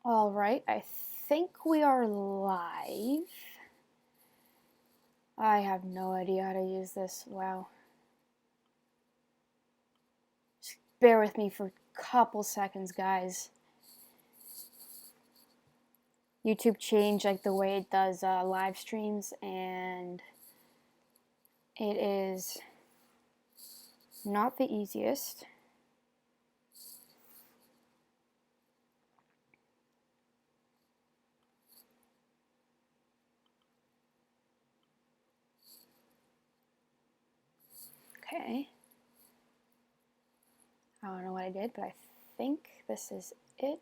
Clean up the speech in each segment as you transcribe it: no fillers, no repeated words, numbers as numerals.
All right, I think we are live. I have no idea how to use this. Wow. Just bear with me for a couple seconds, guys. YouTube changed like the way it does live streams, and it is not the easiest. Okay. I don't know what I did, but I think this is it.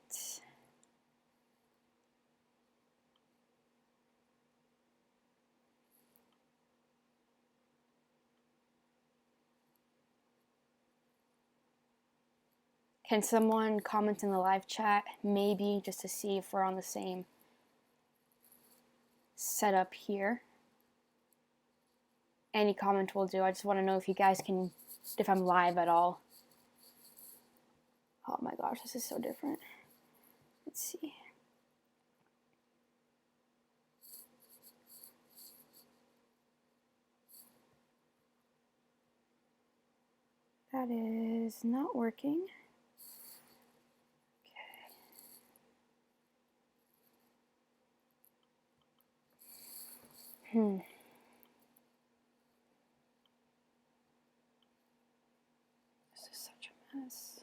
Can someone comment in the live chat, maybe just to see if we're on the same setup here? Any comment will do. I just want to know if you guys can, if I'm live at all. Oh my gosh, this is so different. Let's see. That is not working. Okay. This is such a mess.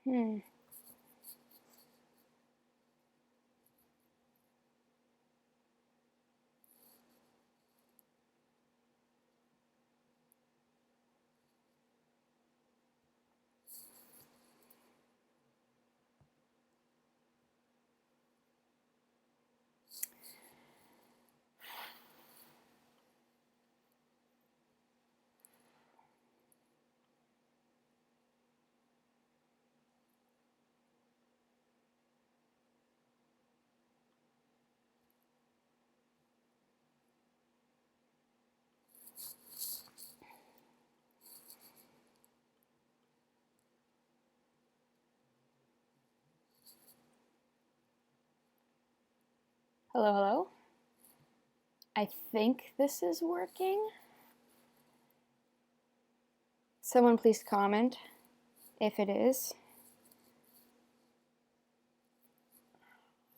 Come on. Hello, hello. I think this is working. Someone please comment if it is.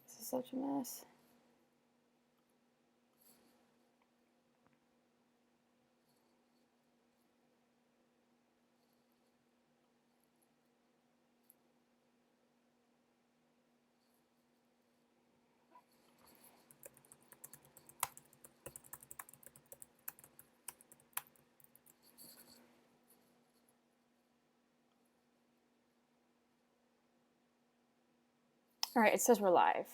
This is such a mess. All right, it says we're live.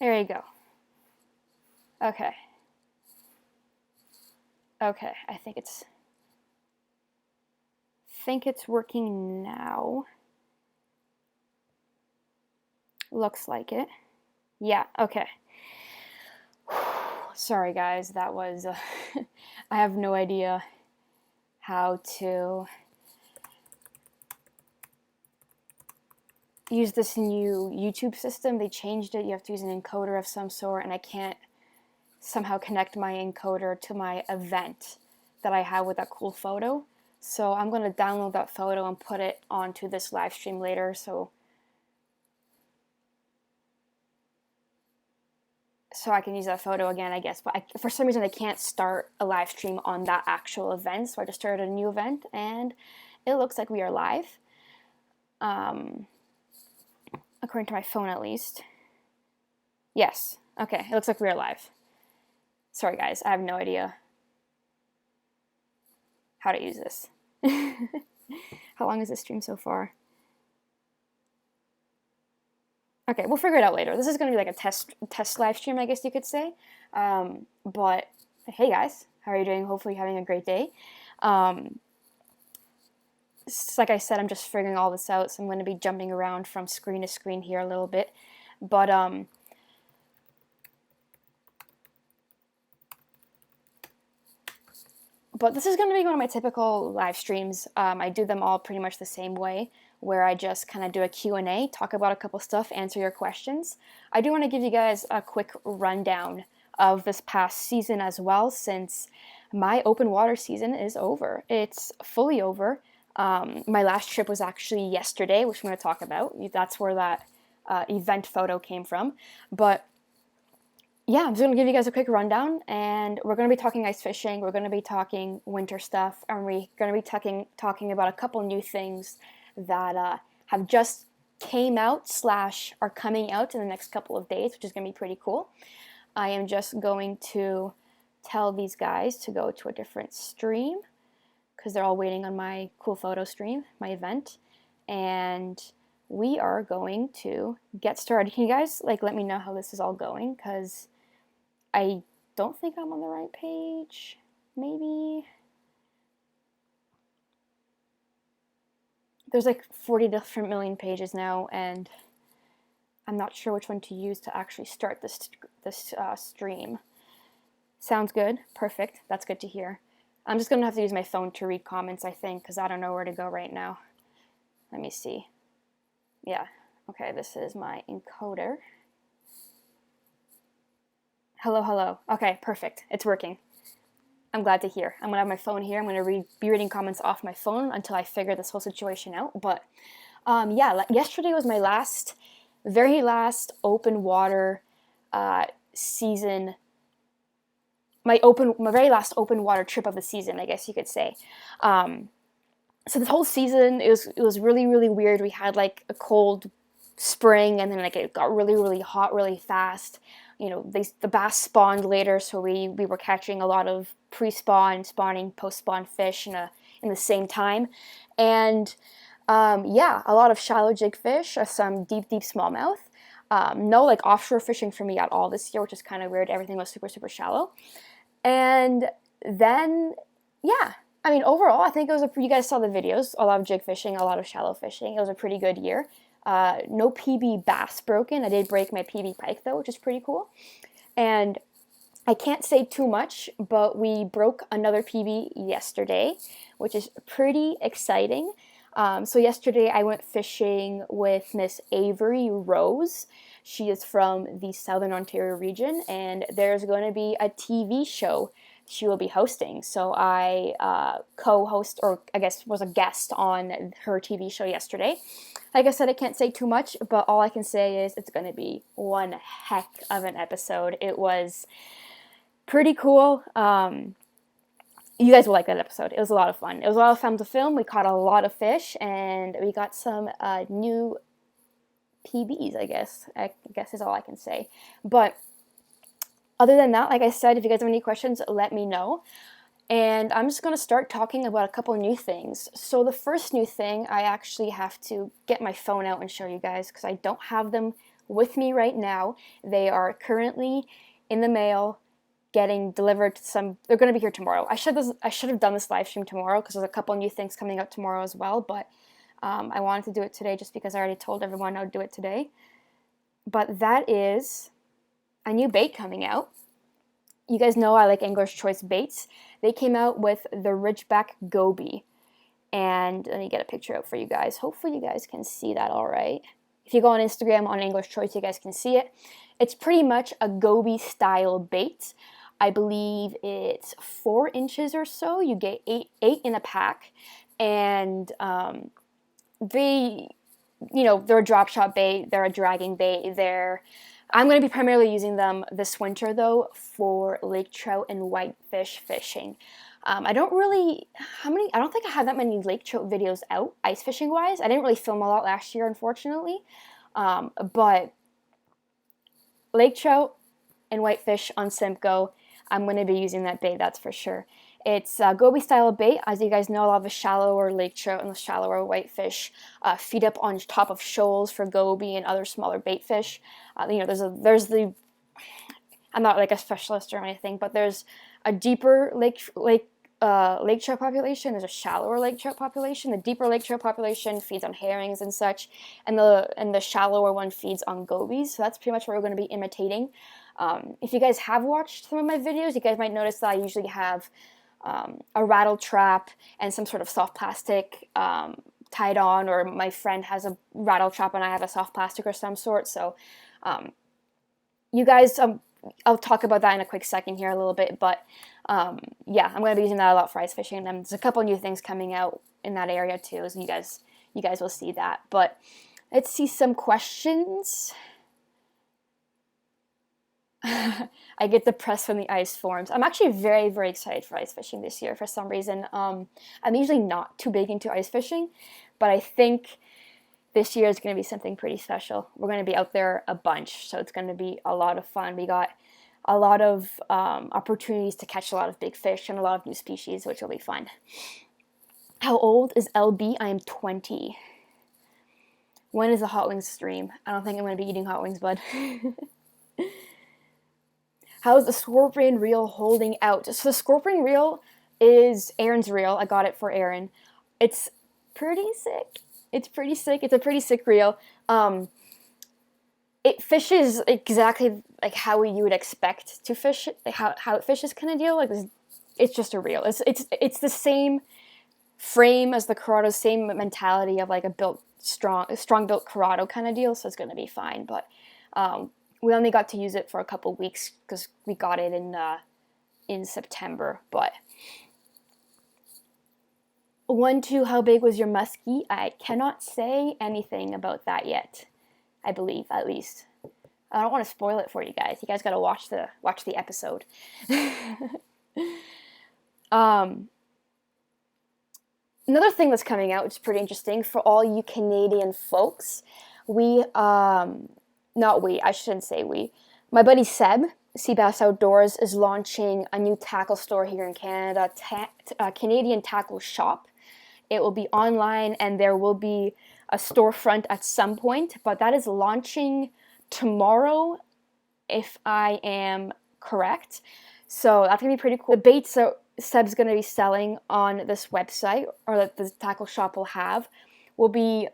There you go. Okay. Okay, I think it's working now. Looks like it. Yeah, okay. Sorry guys, that was I have no idea how to use this new YouTube system. They changed it. You have to use an encoder of some sort, and I can't somehow connect my encoder to my event that I have with that cool photo. So I'm going to download that photo and put it onto this live stream later. So I can use that photo again, I guess. But for some reason, I can't start a live stream on that actual event. So I just started a new event, and it looks like we are live. According to my phone, at least. Yes. Okay. It looks like we are live. Sorry, guys. I have no idea how to use this. How long is this stream so far? Okay, we'll figure it out later. This is going to be like a test live stream, I guess you could say. But hey, guys. How are you doing? Hopefully you're having a great day. Like I said, I'm just figuring all this out, so I'm going to be jumping around from screen to screen here a little bit. But this is going to be one of my typical live streams. I do them all pretty much the same way, where I just kind of do a Q&A, talk about a couple stuff, answer your questions. I do want to give you guys a quick rundown of this past season as well, since my open water season is over. It's fully over. My last trip was actually yesterday, which I'm going to talk about. That's where that event photo came from. But yeah, I'm just going to give you guys a quick rundown, and we're going to be talking ice fishing, we're going to be talking winter stuff, and we're going to be talking about a couple new things that have just came out / are coming out in the next couple of days, which is going to be pretty cool. I am just going to tell these guys to go to a different stream, because they're all waiting on my cool photo stream, my event, and we are going to get started. Can you guys let me know how this is all going? Because I don't think I'm on the right page. Maybe there's like 40 different million pages now, and I'm not sure which one to use to actually start this stream. Sounds good. Perfect. That's good to hear. I'm just going to have to use my phone to read comments, I think, because I don't know where to go right now. Let me see. Yeah. Okay, this is my encoder. Hello, hello. Okay, perfect. It's working. I'm glad to hear. I'm going to have my phone here. I'm going to be reading comments off my phone until I figure this whole situation out. But yeah, yesterday was my very last open water season. My very last open water trip of the season, I guess you could say. So this whole season, it was really, really weird. We had like a cold spring, and then it got really, really hot really fast. You know, the bass spawned later, so we were catching a lot of pre-spawn, spawning, post-spawn fish in the same time. And yeah, a lot of shallow jig fish, some deep smallmouth. No offshore fishing for me at all this year, which is kind of weird. Everything was super, super shallow. And then, yeah, I mean, overall, I think you guys saw the videos, a lot of jig fishing, a lot of shallow fishing. It was a pretty good year. No PB bass broken. I did break my PB pike, though, which is pretty cool. And I can't say too much, but we broke another PB yesterday, which is pretty exciting. So yesterday I went fishing with Miss Avery Rose. She is from the Southern Ontario region, and there's going to be a TV show she will be hosting. So I co-host, or I guess was a guest on her TV show yesterday. Like I said, I can't say too much, but all I can say is it's going to be one heck of an episode. It was pretty cool. You guys will like that episode. It was a lot of fun. It was a lot of fun to film. We caught a lot of fish, and we got some new PBs, I guess. I guess is all I can say. But other than that, like I said, if you guys have any questions, let me know. And I'm just going to start talking about a couple new things. So the first new thing, I actually have to get my phone out and show you guys, because I don't have them with me right now. They are currently in the mail, getting delivered to some. They're going to be here tomorrow. I should have done this live stream tomorrow because there's a couple new things coming out tomorrow as well, but I wanted to do it today just because I already told everyone I would do it today. But that is a new bait coming out. You guys know I like Angler's Choice baits. They came out with the Ridgeback Goby. And let me get a picture out for you guys. Hopefully you guys can see that all right. If you go on Instagram on Angler's Choice, you guys can see it. It's pretty much a Goby style bait. I believe it's 4 inches or so. You get eight in a pack. And they're a drop shot bait. They're a dragging bait. I'm going to be primarily using them this winter, though, for lake trout and whitefish fishing. I don't think I have that many lake trout videos out, ice fishing wise. I didn't really film a lot last year, unfortunately. But lake trout and whitefish on Simcoe, I'm going to be using that bait, that's for sure. It's a Goby style bait. As you guys know, a lot of the shallower lake trout and the shallower whitefish feed up on top of shoals for Goby and other smaller bait fish. There's the I'm not like a specialist or anything, but there's a deeper lake trout population. There's a shallower lake trout population. The deeper lake trout population feeds on herrings and such, and the shallower one feeds on gobies. So that's pretty much what we're going to be imitating. If you guys have watched some of my videos, you guys might notice that I usually have a rattle trap and some sort of soft plastic tied on, or my friend has a rattle trap and I have a soft plastic or some sort. So you guys, I'll talk about that in a quick second here a little bit, but yeah, I'm going to be using that a lot for ice fishing, and there's a couple new things coming out in that area too, so you guys will see that. But let's see some questions. I get depressed when the ice forms. I'm actually very, very excited for ice fishing this year for some reason. I'm usually not too big into ice fishing, but I think this year is going to be something pretty special. We're going to be out there a bunch, so it's going to be a lot of fun. We got a lot of opportunities to catch a lot of big fish and a lot of new species, which will be fun. How old is LB? I am 20. When is the hot wings stream? I don't think I'm going to be eating hot wings, bud. How's the scorpion reel holding out? So the scorpion reel is Aaron's reel. I got it for Aaron. It's pretty sick. It's pretty sick. It's a pretty sick reel. It fishes exactly like how you would expect to fish, like how it fishes, kind of deal. Like it's just a reel. It's the same frame as the Corrado, same mentality of like a strong built Corrado kind of deal. So it's gonna be fine. But we only got to use it for a couple weeks because we got it in September. But 1-2, how big was your muskie? I cannot say anything about that yet. I believe, at least. I don't want to spoil it for you guys. You guys got to watch the episode. Another thing that's coming out, which is pretty interesting for all you Canadian folks, I shouldn't say we. My buddy Seb, Seabass Outdoors, is launching a new tackle store here in Canada, Canadian Tackle Shop. It will be online, and there will be a storefront at some point, but that is launching tomorrow, if I am correct. So that's going to be pretty cool. The baits that Seb's going to be selling on this website, or that the tackle shop will have, will be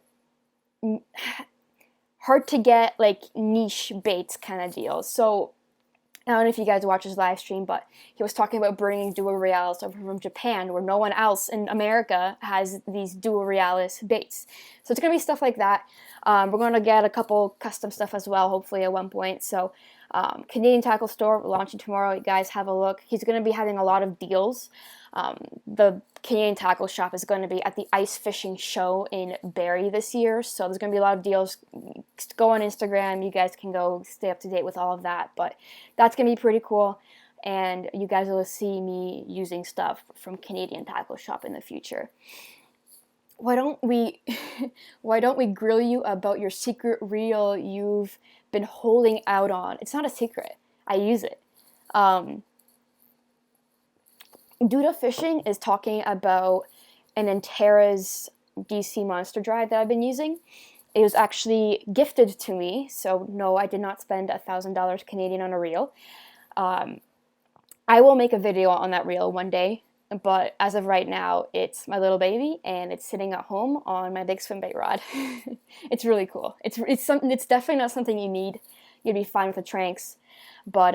hard to get, like niche baits kind of deals. So I don't know if you guys watch his live stream, but he was talking about bringing Dua Reales over from Japan, where no one else in America has these Dua Reales baits. So it's going to be stuff like that. We're going to get a couple custom stuff as well, hopefully at one point. So Canadian Tackle Store launching tomorrow. You guys have a look. He's going to be having a lot of deals. The Canadian Tackle Shop is going to be at the Ice Fishing Show in Barrie this year, so there's going to be a lot of deals. Go on Instagram. You guys can go stay up to date with all of that, but that's going to be pretty cool, and you guys will see me using stuff from Canadian Tackle Shop in the future. Why don't we grill you about your secret reel you've been holding out on? It's not a secret. I use it. Duda Fishing is talking about an Antares DC Monster Drive that I've been using. It was actually gifted to me, so no, I did not spend $1,000 Canadian on a reel. I will make a video on that reel one day, but as of right now, it's my little baby, and it's sitting at home on my big swim bait rod. It's really cool. It's something. It's definitely not something you need. You'd be fine with the tranks, but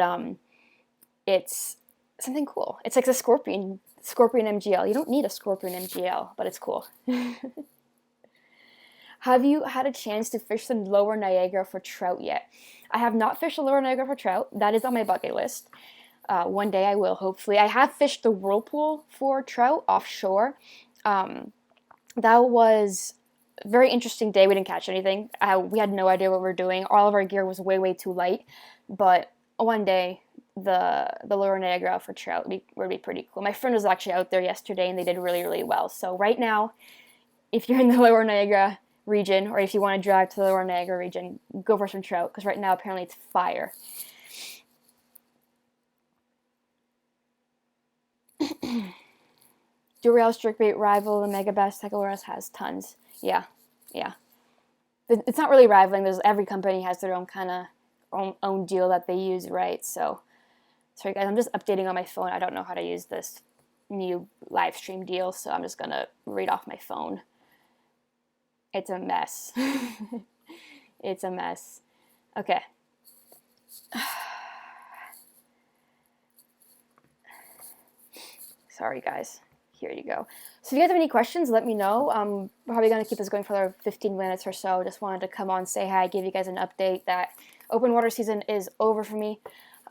it's something cool. It's like the Scorpion MGL. You don't need a Scorpion MGL, but it's cool. Have you had a chance to fish the lower Niagara for trout yet? I have not fished the lower Niagara for trout. That is on my bucket list. One day I will, hopefully. I have fished the whirlpool for trout offshore. That was a very interesting day. We didn't catch anything. We had no idea what we were doing. All of our gear was way, way too light. But one day, the lower Niagara for trout would be pretty cool. My friend was actually out there yesterday, and they did really, really well. So right now, if you're in the lower Niagara region, or if you want to drive to the lower Niagara region, go for some trout, because right now apparently it's fire. Durrell Strikebait rival the Megabass Techosaurus has tons. Yeah. It's not really rivaling. Every company has their own kind of own deal that they use, right? So, sorry guys, I'm just updating on my phone. I don't know how to use this new live stream deal, so I'm just gonna read off my phone. It's a mess. It's a mess. Okay. Sorry, guys. Here you go. So if you guys have any questions, let me know. I'm probably going to keep this going for another 15 minutes or so. Just wanted to come on, say hi, give you guys an update that open water season is over for me.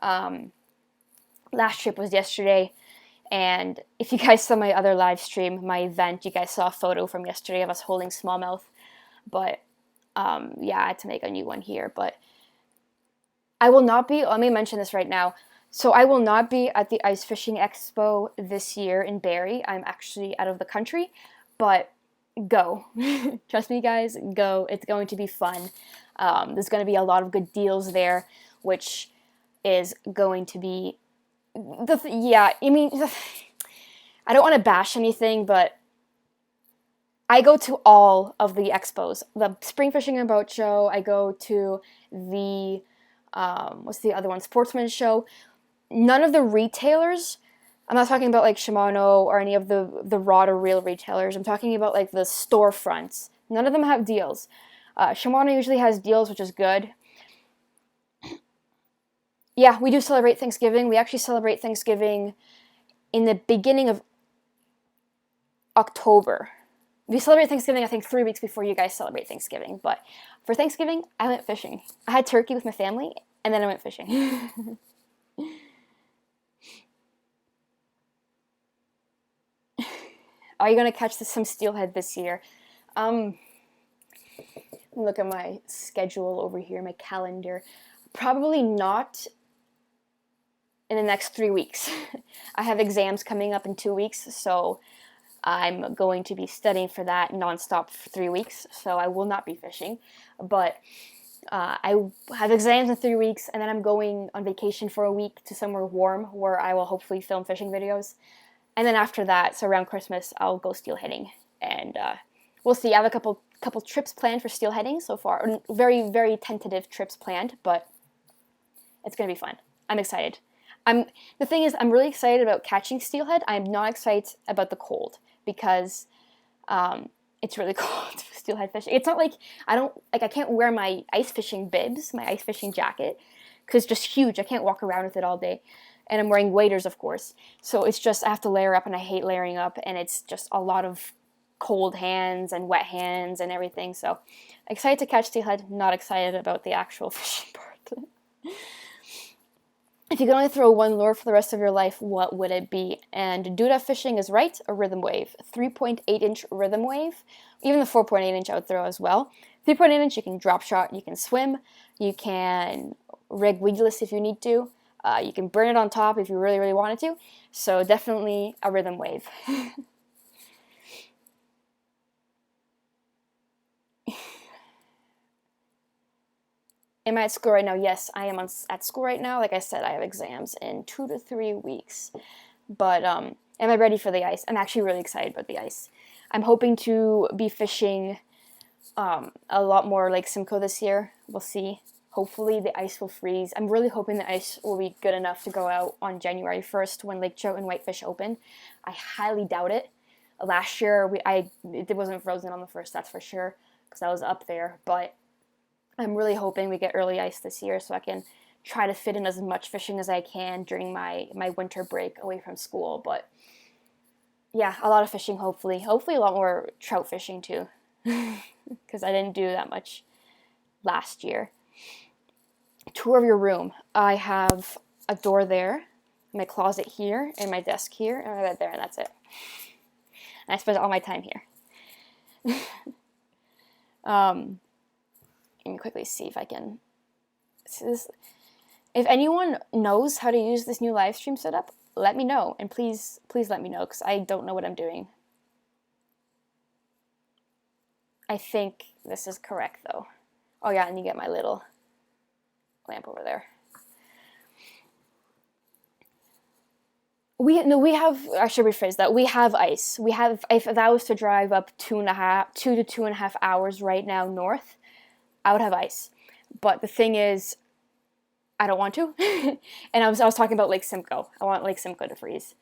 Last trip was yesterday. And if you guys saw my other live stream, my event, you guys saw a photo from yesterday of us holding smallmouth. But, yeah, I had to make a new one here. But I will not be, let me mention this right now. So I will not be at the Ice Fishing Expo this year in Barrie. I'm actually out of the country, but go. Trust me, guys, go. It's going to be fun. There's going to be a lot of good deals there, which is going to be... I don't want to bash anything, but I go to all of the expos. The Spring Fishing and Boat Show. I go to the... what's the other one? Sportsman Show. None of the retailers, I'm not talking about like Shimano or any of the rod or reel retailers. I'm talking about like the storefronts. None of them have deals. Shimano usually has deals, which is good. Yeah, we do celebrate Thanksgiving. We actually celebrate Thanksgiving in the beginning of October. We celebrate Thanksgiving, I think, 3 weeks before you guys celebrate Thanksgiving. But for Thanksgiving, I went fishing. I had turkey with my family, and then I went fishing. Are you going to catch some steelhead this year? Look at my schedule over here, my calendar. Probably not in the next 3 weeks. I have exams coming up in 2 weeks, so I'm going to be studying for that nonstop for 3 weeks, so I will not be fishing. But I have exams in 3 weeks, and then I'm going on vacation for a week to somewhere warm where I will hopefully film fishing videos. And then after that, so around Christmas, I'll go steelheading. And we'll see. I have a couple trips planned for steelheading so far. Very, very tentative trips planned, but it's going to be fun. I'm excited. The thing is, I'm really excited about catching steelhead. I'm not excited about the cold because it's really cold for steelhead fishing. It's not like I can't wear my ice fishing bibs, my ice fishing jacket, because it's just huge. I can't walk around with it all day. And I'm wearing waders, of course. So it's just, I have to layer up, and I hate layering up, and it's just a lot of cold hands and wet hands and everything. So excited to catch steelhead, not excited about the actual fishing part. If you could only throw one lure for the rest of your life, what would it be? And Duda Fishing is right, a rhythm wave. 3.8-inch rhythm wave. Even the 4.8-inch out there as well. 3.8-inch, you can drop shot, you can swim, you can rig weedless if you need to. You can burn it on top if you really, really wanted to. So definitely a rhythm wave. Am I at school right now? Yes, I am at school right now. Like I said, I have exams in 2 to 3 weeks. But am I ready for the ice? I'm actually really excited about the ice. I'm hoping to be fishing a lot more Lake Simcoe this year. We'll see. Hopefully the ice will freeze. I'm really hoping the ice will be good enough to go out on January 1st when lake trout and whitefish open. I highly doubt it. Last year it wasn't frozen on the 1st, that's for sure, because I was up there. But I'm really hoping we get early ice this year so I can try to fit in as much fishing as I can during my winter break away from school. But yeah, a lot of fishing, hopefully a lot more trout fishing too, because I didn't do that much last year. Tour of your room. I have a door there, my closet here, and my desk here, and my bed there, and that's it. And I spend all my time here. Let me quickly see if I can. If anyone knows how to use this new live stream setup, let me know, and please let me know, because I don't know what I'm doing. I think this is correct though. Oh yeah, and you get my little lamp over there. I should rephrase that. We have ice. We have, if I was to drive up 2 to 2.5 hours right now north, I would have ice. But the thing is, I don't want to. And I was talking about Lake Simcoe. I want Lake Simcoe to freeze.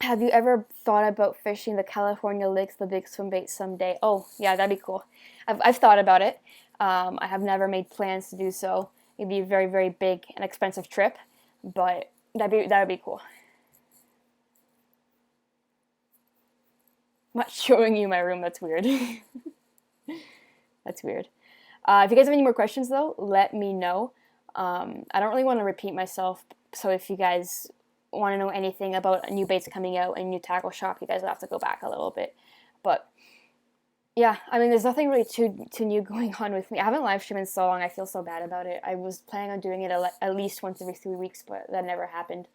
Have you ever thought about fishing the California lakes, the big swim bait someday? Oh, yeah, that'd be cool. I've thought about it. I have never made plans to do so. It'd be a very, very big and expensive trip, but that would be cool. I'm not showing you my room. That's weird. That's weird. If you guys have any more questions, though, let me know. I don't really want to repeat myself, so if you guys want to know anything about new baits coming out and new tackle shop, you guys will have to go back a little bit. But yeah, I mean, there's nothing really too new going on with me. I haven't live streamed in so long. I feel so bad about it. I was planning on doing it at least once every 3 weeks, but that never happened.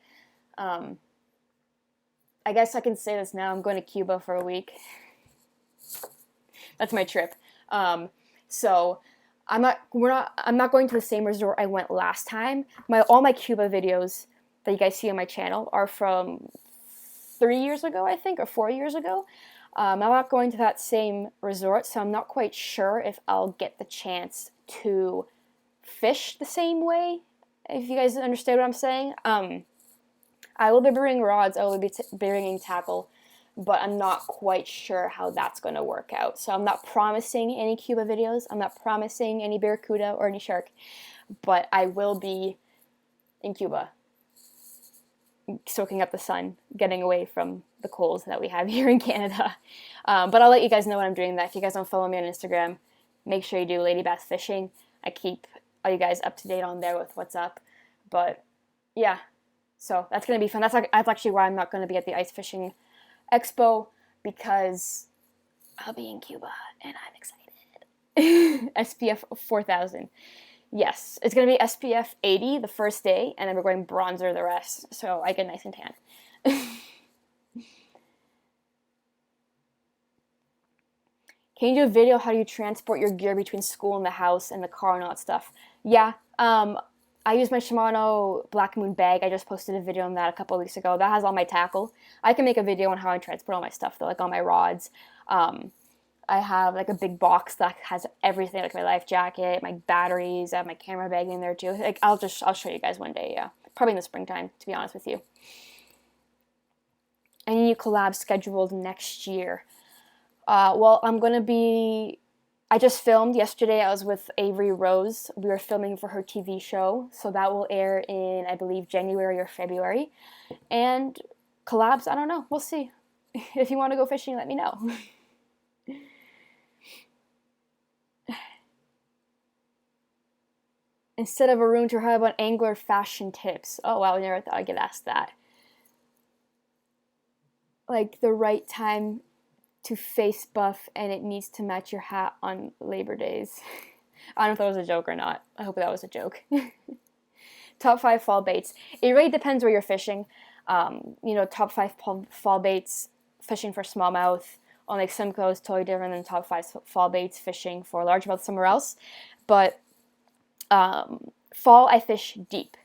I guess I can say this now. I'm going to Cuba for a week. That's my trip. So I'm not going to the same resort I went last time. All my Cuba videos that you guys see on my channel are from 3 years ago, I think, or 4 years ago. I'm not going to that same resort, so I'm not quite sure if I'll get the chance to fish the same way, if you guys understand what I'm saying. I will be bringing rods, I will be bringing tackle, but I'm not quite sure how that's going to work out. So I'm not promising any Cuba videos, I'm not promising any barracuda or any shark, but I will be in Cuba, soaking up the sun, getting away from the colds that we have here in Canada. But I'll let you guys know when I'm doing that. If you guys don't follow me on Instagram, make sure you do Ladybass Fishing. I keep all you guys up to date on there with what's up. But yeah, so that's going to be fun. That's actually why I'm not going to be at the Ice Fishing Expo, because I'll be in Cuba and I'm excited. SPF 4000. Yes, it's going to be SPF 80 the first day, and then we're going bronzer the rest, so I get nice and tan. Can you do a video how do you transport your gear between school and the house and the car and all that stuff? Yeah, I use my Shimano Black Moon bag. I just posted a video on that a couple of weeks ago. That has all my tackle. I can make a video on how I transport all my stuff, though, like all my rods. I have like a big box that has everything, like my life jacket, my batteries. I have my camera bag in there too. Like I'll show you guys one day. Yeah, probably in the springtime, to be honest with you. Any new collabs scheduled next year? Well, I just filmed yesterday. I was with Avery Rose. We were filming for her TV show, so that will air in, I believe, January or February. And collabs, I don't know. We'll see. If you want to go fishing, let me know. Instead of a room tour, how about angler fashion tips? Oh wow, I never thought I'd get asked that. Like the right time to face buff and it needs to match your hat on Labor Days. I don't know if that was a joke or not. I hope that was a joke. Top 5 fall baits. It really depends where you're fishing. Top 5 fall baits fishing for smallmouth on Lake Simcoe is totally different than top 5 fall baits fishing for largemouth somewhere else. But fall, I fish deep,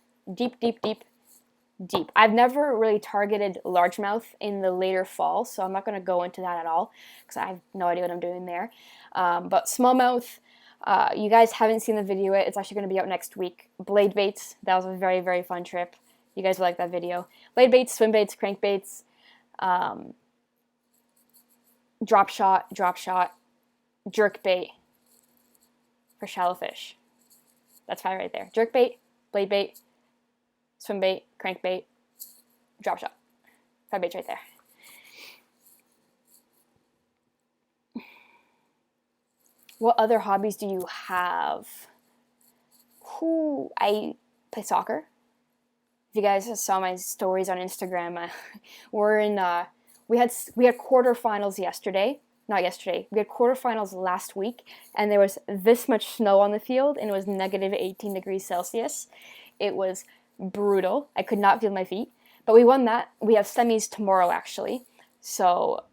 deep. I've never really targeted largemouth in the later fall, so I'm not going to go into that at all because I have no idea what I'm doing there. But smallmouth, you guys haven't seen the video yet. It's actually going to be out next week. Blade baits, that was a very, very fun trip. You guys will like that video. Blade baits, swim baits, crankbaits, drop shot, jerk bait for shallow fish. That's 5 right there. Jerk bait, blade bait, swim bait, crankbait, drop shot. 5 baits right there. What other hobbies do you have? I play soccer. If you guys saw my stories on Instagram, we had quarterfinals yesterday. Not yesterday. We had quarterfinals last week, and there was this much snow on the field, and it was negative 18 degrees Celsius. It was brutal. I could not feel my feet, but we won that. We have semis tomorrow, actually, so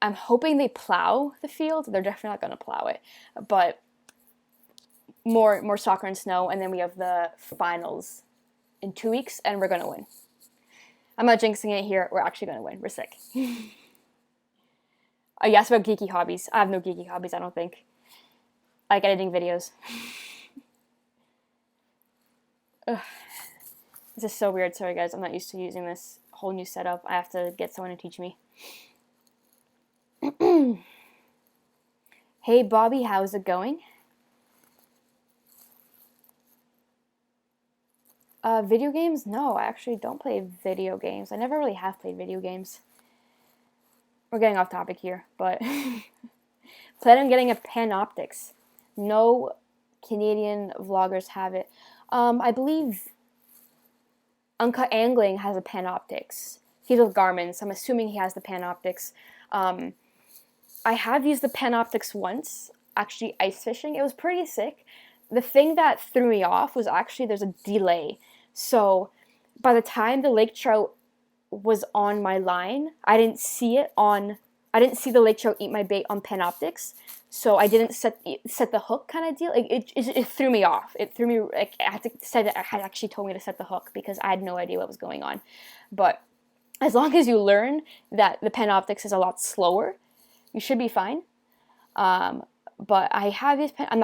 I'm hoping they plow the field. They're definitely not going to plow it, but more soccer and snow, and then we have the finals in 2 weeks, and we're going to win. I'm not jinxing it here. We're actually going to win. We're sick. You asked about geeky hobbies. I have no geeky hobbies, I don't think. I like editing videos. Ugh. This is so weird. Sorry, guys. I'm not used to using this whole new setup. I have to get someone to teach me. Hey, Bobby. How's it going? Video games? No, I actually don't play video games. I never really have played video games. We're getting off topic here, but plan on getting a Panoptix. No Canadian vloggers have it. I believe Uncut Angling has a Panoptix. He's with Garmin, so I'm assuming he has the Panoptix. I have used the Panoptix once, actually ice fishing. It was pretty sick. The thing that threw me off was actually there's a delay. So by the time the lake trout was on my line, I didn't see the lake trout eat my bait on Panoptix, so I didn't set the hook kind of deal. Like it threw me off. It threw me, like I had to say that I had actually told me to set the hook because I had no idea what was going on. But as long as you learn that the Panoptix is a lot slower, you should be fine. But I have these. I'm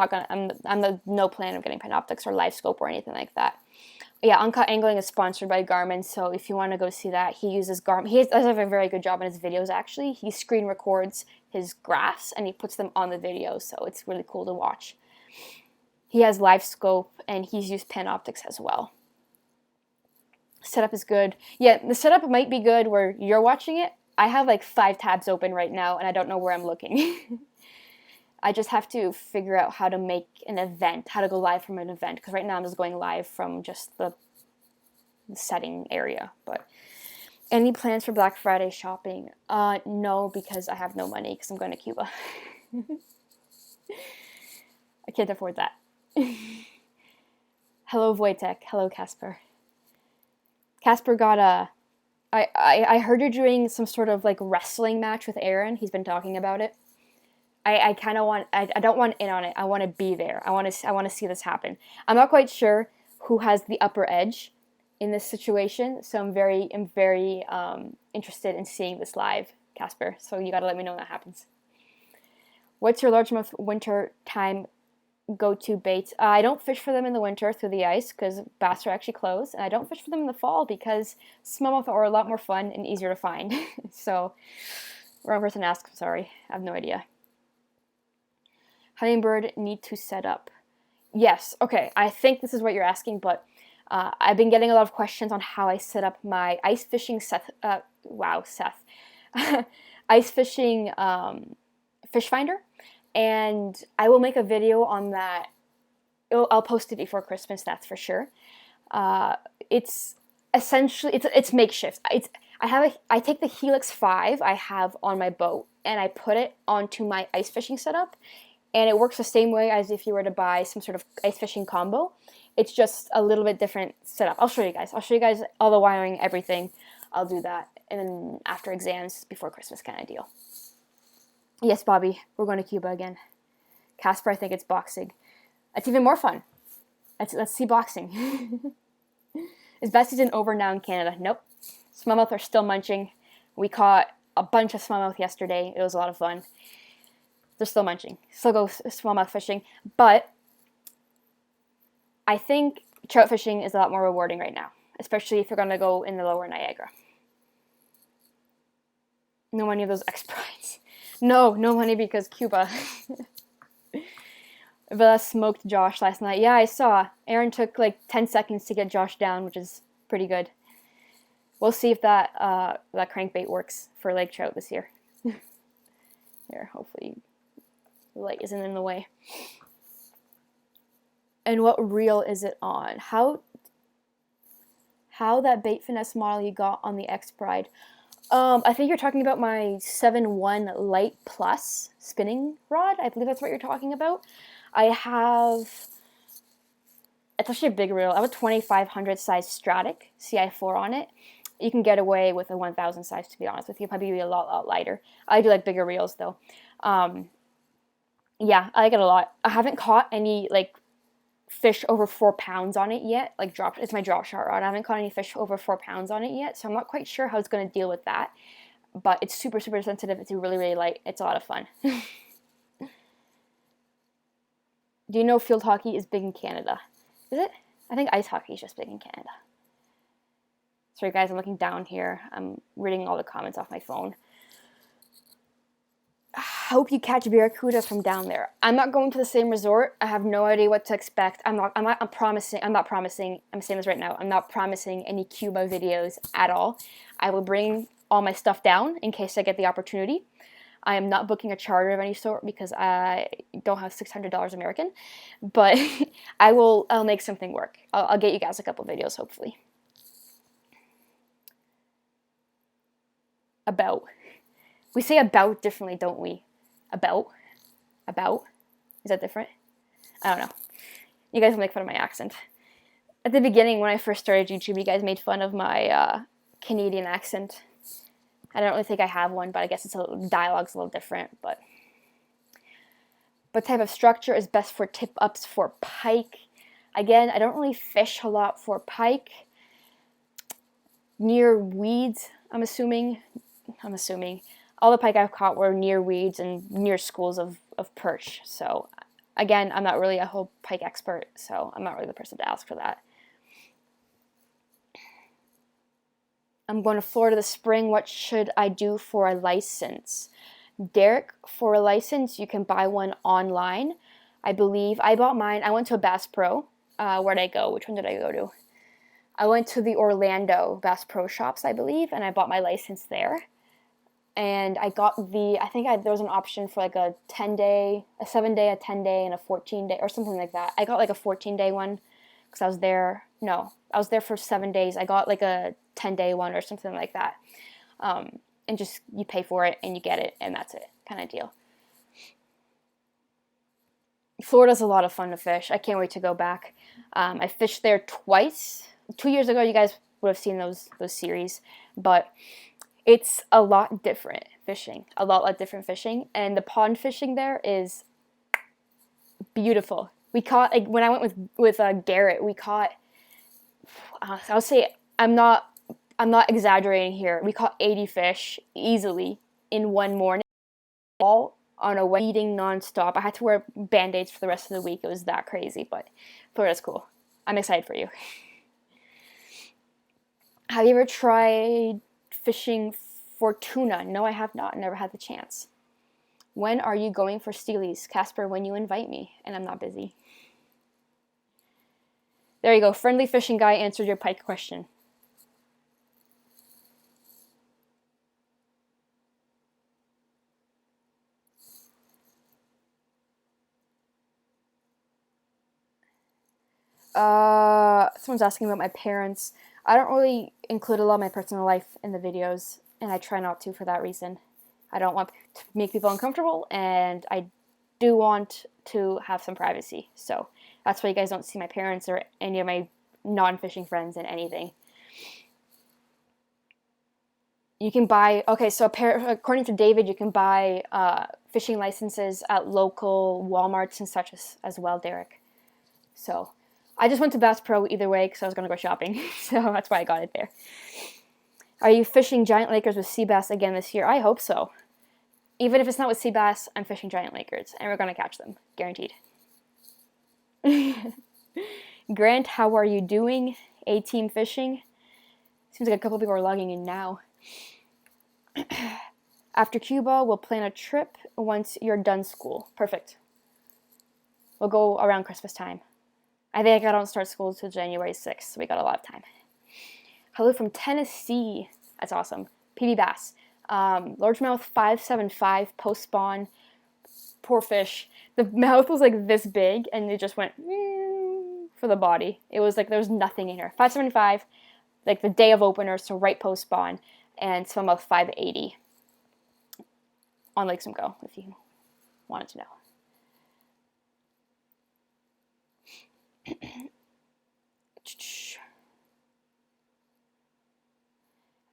no plan of getting Panoptix or LiveScope or anything like that. Yeah, Uncut Angling is sponsored by Garmin, so if you want to go see that, he uses Garmin. He does have a very good job in his videos, actually. He screen records his graphs, and he puts them on the video, so it's really cool to watch. He has LiveScope, and he's used Panoptix as well. Setup is good. Yeah, the setup might be good where you're watching it. I have like 5 tabs open right now, and I don't know where I'm looking. I just have to figure out how to make an event, how to go live from an event, because right now I'm just going live from just the setting area. But any plans for Black Friday shopping? No, because I have no money because I'm going to Cuba. I can't afford that. Hello, Wojtek. Hello, Casper. Casper got a... I heard you're doing some sort of like wrestling match with Aaron. He's been talking about it. I kind of want, I don't want in on it. I want to be there. I want to see this happen. I'm not quite sure who has the upper edge in this situation, so I'm very interested in seeing this live, Casper. So you got to let me know when that happens. What's your largemouth winter time go-to bait? I don't fish for them in the winter through the ice because bass are actually closed, and I don't fish for them in the fall because smallmouth are a lot more fun and easier to find. So, wrong person to ask. I'm sorry. I have no idea. Hummingbird need to set up. Yes, okay, I think this is what you're asking, but I've been getting a lot of questions on how I set up my ice fishing ice fishing fish finder, and I will make a video on that. I'll post it before Christmas, that's for sure. It's essentially, it's makeshift. I take the Helix 5 I have on my boat, and I put it onto my ice fishing setup, and it works the same way as if you were to buy some sort of ice fishing combo. It's just a little bit different setup. I'll show you guys. I'll show you guys all the wiring, everything. I'll do that. And then after exams, before Christmas kind of deal. Yes, Bobby, we're going to Cuba again. Casper, I think it's boxing. It's even more fun. Let's see boxing. Is best season over now in Canada? Nope. Smallmouth are still munching. We caught a bunch of smallmouth yesterday. It was a lot of fun. They're still munching. Still go smallmouth fishing. But I think trout fishing is a lot more rewarding right now, especially if you're going to go in the lower Niagara. No money of those X-Prides. No money because Cuba. Villa smoked Josh last night. Yeah, I saw. Aaron took like 10 seconds to get Josh down, which is pretty good. We'll see if that crankbait works for lake trout this year. Here, hopefully the light isn't in the way. And what reel is it on? How that bait finesse model you got on the X-Pride? I think you're talking about my 7-1 Light Plus spinning rod. I believe that's what you're talking about. I have, it's actually a big reel. I have a 2500 size Stratic CI4 on it. You can get away with a 1000 size, to be honest with you. Probably be a lot lighter. I do like bigger reels though. Yeah, I like it a lot. I haven't caught any like fish over 4 pounds on it yet. Like it's my drop shot rod. I haven't caught any fish over 4 pounds on it yet, so I'm not quite sure how it's going to deal with that. But it's super sensitive. It's really light. It's a lot of fun. Do you know field hockey is big in Canada? Is it? I think ice hockey is just big in Canada. Sorry guys, I'm looking down here. I'm reading all the comments off my phone. Hope you catch barracuda from down there. I'm not going to the same resort. I have no idea what to expect. I'm not promising. I'm saying this right now. I'm not promising any Cuba videos at all. I will bring all my stuff down in case I get the opportunity. I am not booking a charter of any sort because I don't have $600 American, but I'll make something work. I'll get you guys a couple videos, hopefully. About. We say about differently, don't we? About? Is that different? I don't know. You guys will make fun of my accent. At the beginning, when I first started YouTube, you guys made fun of my Canadian accent. I don't really think I have one, but I guess dialogue's a little different. But type of structure is best for tip-ups for pike? Again, I don't really fish a lot for pike. Near weeds, I'm assuming. All the pike I've caught were near weeds and near schools of perch. So, again, I'm not really a whole pike expert, so I'm not really the person to ask for that. I'm going to Florida this spring. What should I do for a license? Derek, for a license, you can buy one online. I believe I bought mine. I went to a Bass Pro. Where'd I go? Which one did I go to? I went to the Orlando Bass Pro Shops, I believe, and I bought my license there. And I got there was an option for like a 10-day, a 7-day, a 10-day, and a 14-day, or something like that. I got like a 14-day one because I was there. No, I was there for 7 days. I got like a 10-day one or something like that. And just, you pay for it and you get it, and that's it, kind of deal. Florida's a lot of fun to fish. I can't wait to go back. I fished there twice. 2 years ago, you guys would have seen those series, but it's a lot different fishing. A lot different fishing, and the pond fishing there is beautiful. We caught, like, when I went with Garrett, we caught, I'll say, I'm not exaggerating here. We caught 80 fish easily in one morning, all on a wet, eating nonstop. I had to wear Band-Aids for the rest of the week. It was that crazy, but Florida's cool. I'm excited for you. Have you ever tried fishing for tuna? No, I have not. Never had the chance. When are you going for steelies? Casper, when you invite me, and I'm not busy. There you go. Friendly fishing guy answered your pike question. Someone's asking about my parents. I don't really include a lot of my personal life in the videos, and I try not to for that reason. I don't want to make people uncomfortable, and I do want to have some privacy. So that's why you guys don't see my parents or any of my non-fishing friends in anything. You can buy, okay, so according to David, you can buy fishing licenses at local Walmarts and such as well, Derek. So I just went to Bass Pro either way because I was going to go shopping, so that's why I got it there. Are you fishing giant lakers with sea bass again this year? I hope so. Even if it's not with sea bass, I'm fishing giant lakers, and we're going to catch them. Guaranteed. Grant, how are you doing? A-team fishing? Seems like a couple people are logging in now. After Cuba, we'll plan a trip once you're done school. Perfect. We'll go around Christmas time. I think I don't start school until January 6th, so we got a lot of time. Hello from Tennessee. That's awesome. PB Bass. Largemouth 575 post-spawn. Poor fish. The mouth was like this big, and it just went for the body. It was like there was nothing in here. 575, like the day of opener, so right post-spawn, and smallmouth 580 on Lake Simcoe, if you wanted to know.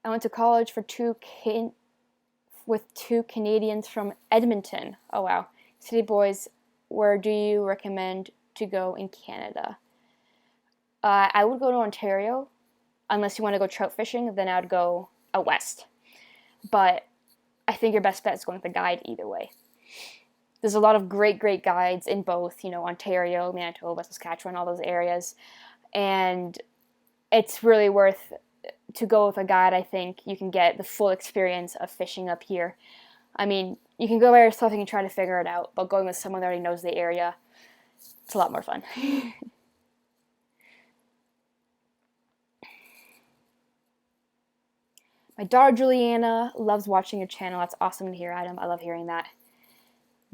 I went to college with two Canadians from Edmonton. Oh wow. City boys, where do you recommend to go in Canada? I would go to Ontario. Unless you want to go trout fishing, then I would go out west. But I think your best bet is going with a guide either way. There's a lot of great guides in both, Ontario, Manitoba, Saskatchewan, all those areas. And it's really worth to go with a guide. I think you can get the full experience of fishing up here. I mean, you can go by yourself, you can try to figure it out, but going with someone that already knows the area, it's a lot more fun. My daughter Juliana loves watching your channel. That's awesome to hear, Adam. I love hearing that.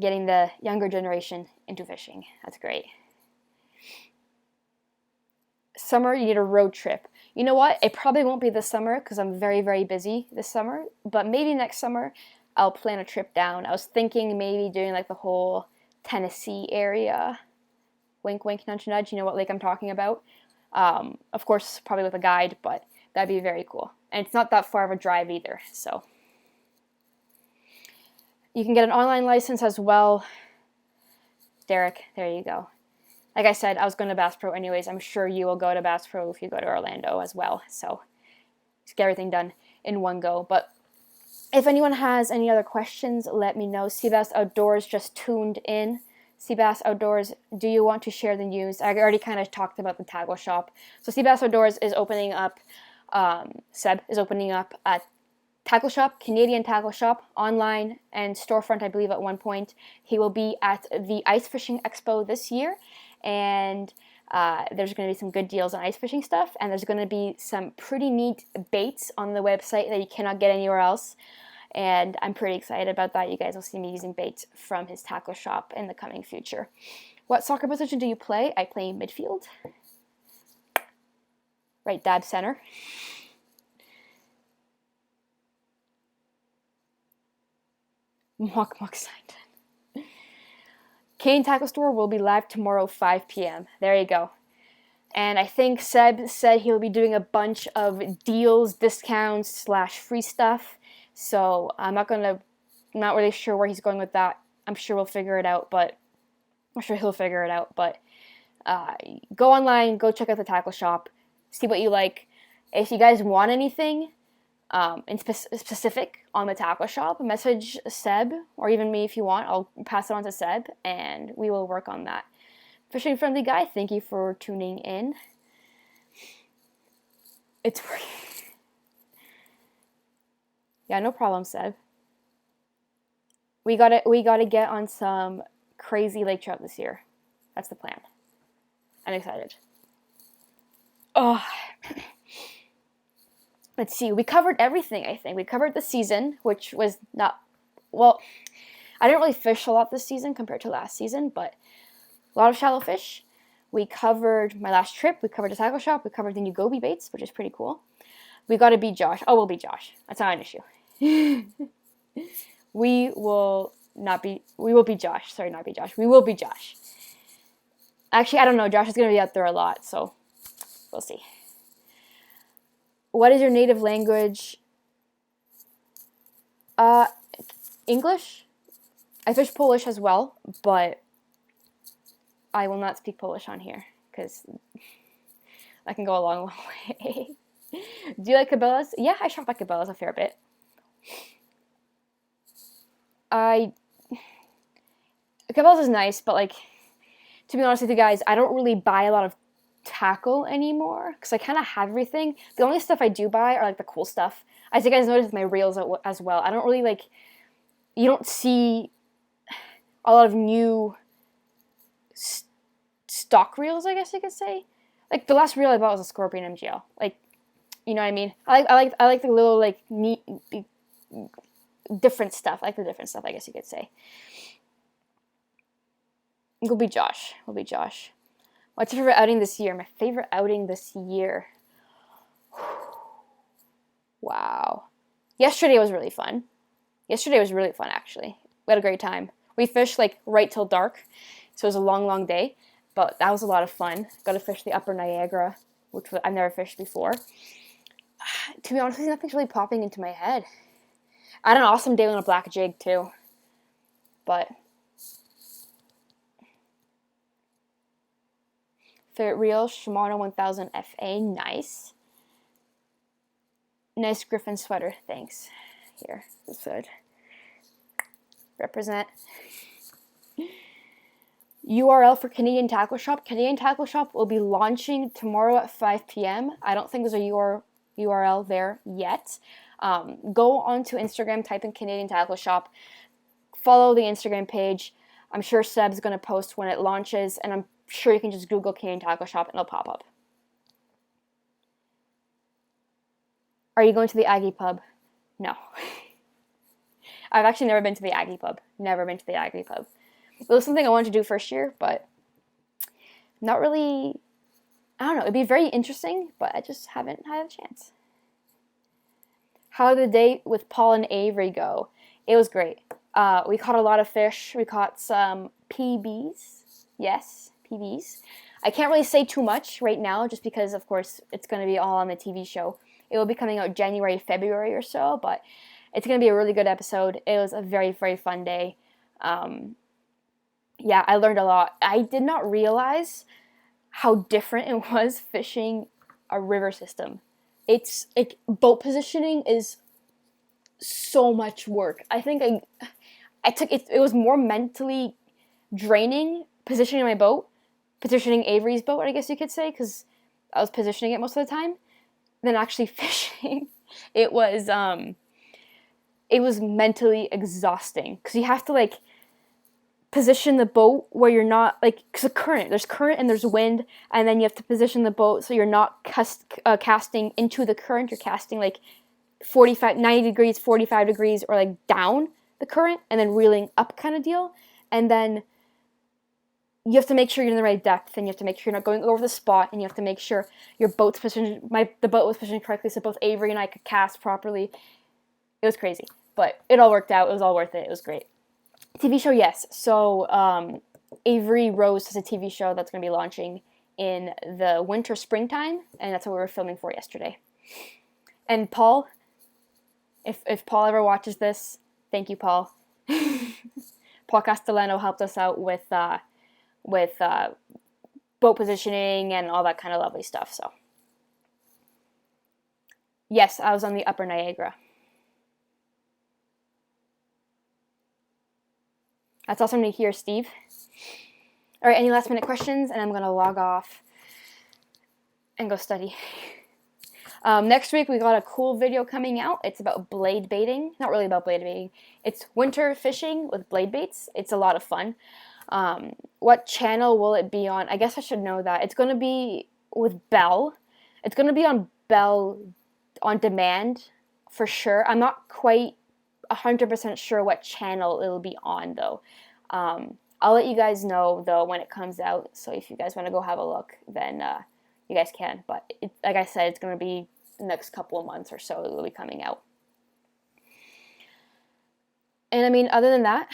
Getting the younger generation into fishing. That's great. Summer, you need a road trip. You know what? It probably won't be this summer because I'm very busy this summer, but maybe next summer I'll plan a trip down. I was thinking maybe doing like the whole Tennessee area. Wink, wink, nudge, nudge. You know what lake I'm talking about? Of course, probably with a guide, but that'd be very cool. And it's not that far of a drive either, so. You can get an online license as well. Derek, there you go. Like I said, I was going to Bass Pro anyways. I'm sure you will go to Bass Pro if you go to Orlando as well. So just get everything done in one go. But if anyone has any other questions, let me know. Seabass Outdoors just tuned in. Seabass Outdoors, do you want to share the news? I already kind of talked about the tackle shop. So Seabass Outdoors is opening up, Seb is opening up a tackle shop, Canadian tackle shop, online and storefront, I believe, at one point. He will be at the Ice Fishing Expo this year, and there's going to be some good deals on ice fishing stuff, and there's going to be some pretty neat baits on the website that you cannot get anywhere else, and I'm pretty excited about that. You guys will see me using baits from his tackle shop in the coming future. What soccer position do you play? I play midfield. Right dab center. Mock signed. Kane Tackle Store will be live tomorrow, 5 p.m. There you go. And I think Seb said he'll be doing a bunch of deals, discounts, / free stuff. So I'm not really sure where he's going with that. I'm sure we'll figure it out, but I'm sure he'll figure it out. But go online, go check out the tackle shop, see what you like. If you guys want anything in specific on the tackle shop, message Seb or even me if you want. I'll pass it on to Seb and we will work on that. Fishing Friendly Guy, thank you for tuning in. It's working. Yeah, no problem, Seb. We gotta get on some crazy lake trout this year. That's the plan. I'm excited. Oh. Let's see, we covered everything, I think. We covered the season, which was not, well, I didn't really fish a lot this season compared to last season, but a lot of shallow fish. We covered my last trip. We covered the tackle shop. We covered the new Goby baits, which is pretty cool. We got to beat Josh. Oh, we'll beat Josh. That's not an issue. We will beat Josh. Sorry, not beat Josh. We will beat Josh. Actually, I don't know. Josh is going to be out there a lot, so we'll see. What is your native language? English. I fish Polish as well, but I will not speak Polish on here because that can go a long way. Do you like Cabela's? Yeah, I shop at Cabela's a fair bit. Cabela's is nice, but like, to be honest with you guys, I don't really buy a lot of tackle anymore because I kind of have everything. The only stuff I do buy are like the cool stuff. As you guys noticed with my reels as well, I don't really like, you don't see a lot of new stock reels, I guess you could say. Like the last reel I bought was a Scorpion MGL. Like, you know what I mean? I like the little like neat different stuff. I like the different stuff, I guess you could say. Will be Josh. What's your favorite outing this year? My favorite outing this year. Wow. Yesterday was really fun. Actually. We had a great time. We fished like right till dark, so it was a long, long day, but that was a lot of fun. Got to fish the Upper Niagara, which I've never fished before. To be honest with you, nothing's really popping into my head. I had an awesome day on a black jig too, but favorite reel, Shimano 1000 FA, nice. Nice Griffin sweater, thanks. Here, this side. Represent. URL for Canadian Tackle Shop. Canadian Tackle Shop will be launching tomorrow at 5 p.m. I don't think there's a URL there yet. Go onto Instagram, type in Canadian Tackle Shop. Follow the Instagram page. I'm sure Seb's going to post when it launches, and I'm sure you can just Google Canadian Tackle Shop and it'll pop up. Are you going to the Aggie Pub? No. I've actually never been to the Aggie Pub. It was something I wanted to do first year, but not really, I don't know. It'd be very interesting, but I just haven't had a chance. How did the date with Paul and Avery go? It was great. We caught a lot of fish. We caught some PBs. Yes, PBs. I can't really say too much right now just because, of course, it's going to be all on the TV show. It will be coming out January, February or so, but it's going to be a really good episode. It was a very, very fun day. Yeah, I learned a lot. I did not realize how different it was fishing a river system. It's like boat positioning is so much work. I think I took it. It was more mentally draining positioning my boat, positioning Avery's boat, I guess you could say, because I was positioning it most of the time, than actually fishing. It was mentally exhausting because you have to like position the boat where you're not like, because there's current and there's wind, and then you have to position the boat so you're not casting into the current. You're casting like 90 degrees, 45 degrees, or like down the current and then reeling up kind of deal. And then you have to make sure you're in the right depth, and you have to make sure you're not going over the spot, and you have to make sure your boat's positioned. The boat was positioned correctly so both Avery and I could cast properly. It was crazy, but it all worked out. It was all worth it. It was great. TV show, yes. So Avery Rose has a TV show that's going to be launching in the winter, springtime, and that's what we were filming for yesterday. And Paul, if Paul ever watches this, thank you, Paul. Paul Castellano helped us out with boat positioning and all that kind of lovely stuff. So yes, I was on the Upper Niagara. That's awesome to hear, Steve. All right, any last minute questions? And I'm going to log off and go study. Next week, we got a cool video coming out. It's about blade baiting. Not really about blade baiting. It's winter fishing with blade baits. It's a lot of fun. What channel will it be on? I guess I should know that. It's going to be with Bell. It's going to be on Bell on demand for sure. I'm not quite 100% sure what channel it'll be on, though. I'll let you guys know, though, when it comes out. So if you guys want to go have a look, then you guys can. But like I said, it's going to be the next couple of months or so it will be coming out. And I mean, other than that,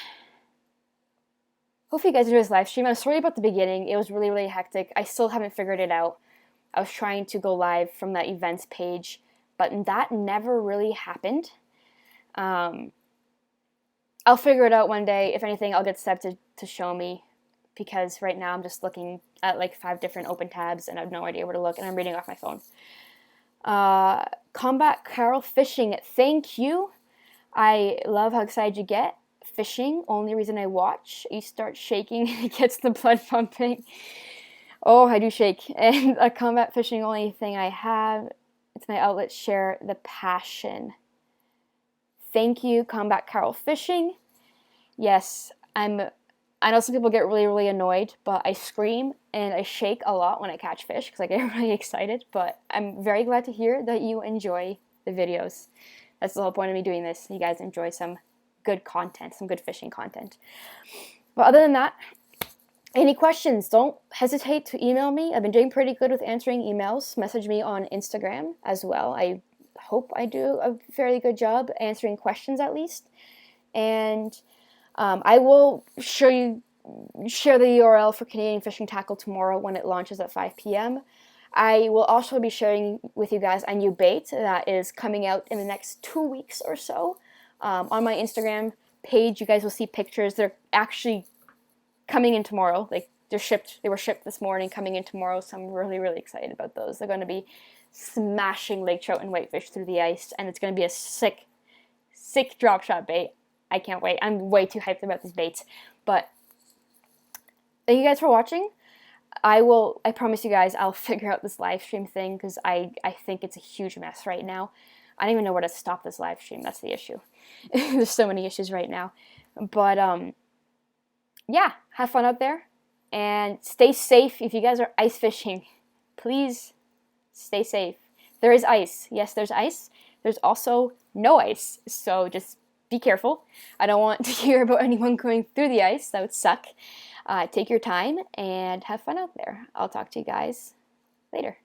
hopefully you guys enjoy this live stream. I'm sorry about the beginning. It was really, really hectic. I still haven't figured it out. I was trying to go live from that events page, but that never really happened. I'll figure it out one day. If anything, I'll get Seb to show me, because right now I'm just looking at like 5 different open tabs, and I have no idea where to look, and I'm reading off my phone. Combat Carol Fishing, thank you. I love how excited you get. Fishing, only reason I watch. You start shaking, it gets the blood pumping. Oh, I do shake. And a combat fishing, only thing I have. It's my outlet, share the passion. Thank you, Combat Carol Fishing. Yes, I know some people get really, really annoyed, but I scream and I shake a lot when I catch fish because I get really excited. But I'm very glad to hear that you enjoy the videos. That's the whole point of me doing this. You guys enjoy some good content, some good fishing content. But other than that, any questions, don't hesitate to email me. I've been doing pretty good with answering emails. Message me on Instagram as well. I hope I do a fairly good job answering questions at least. And I will share the URL for Canadian Fishing Tackle tomorrow when it launches at 5 p.m. I will also be sharing with you guys a new bait that is coming out in the next 2 weeks or so. On my Instagram page, you guys will see pictures. They're actually coming in tomorrow. Like they were shipped this morning, coming in tomorrow. So I'm really, really excited about those. They're going to be smashing lake trout and whitefish through the ice, and it's going to be a sick drop shot bait. I can't wait. I'm way too hyped about these baits. But thank you guys for watching. I promise you guys, I'll figure out this live stream thing because I think it's a huge mess right now. I don't even know where to stop this live stream. That's the issue. There's so many issues right now. But yeah, have fun out there and stay safe. If you guys are ice fishing, please stay safe. There is ice. Yes, there's ice. There's also no ice. So just be careful. I don't want to hear about anyone going through the ice. That would suck. Take your time and have fun out there. I'll talk to you guys later.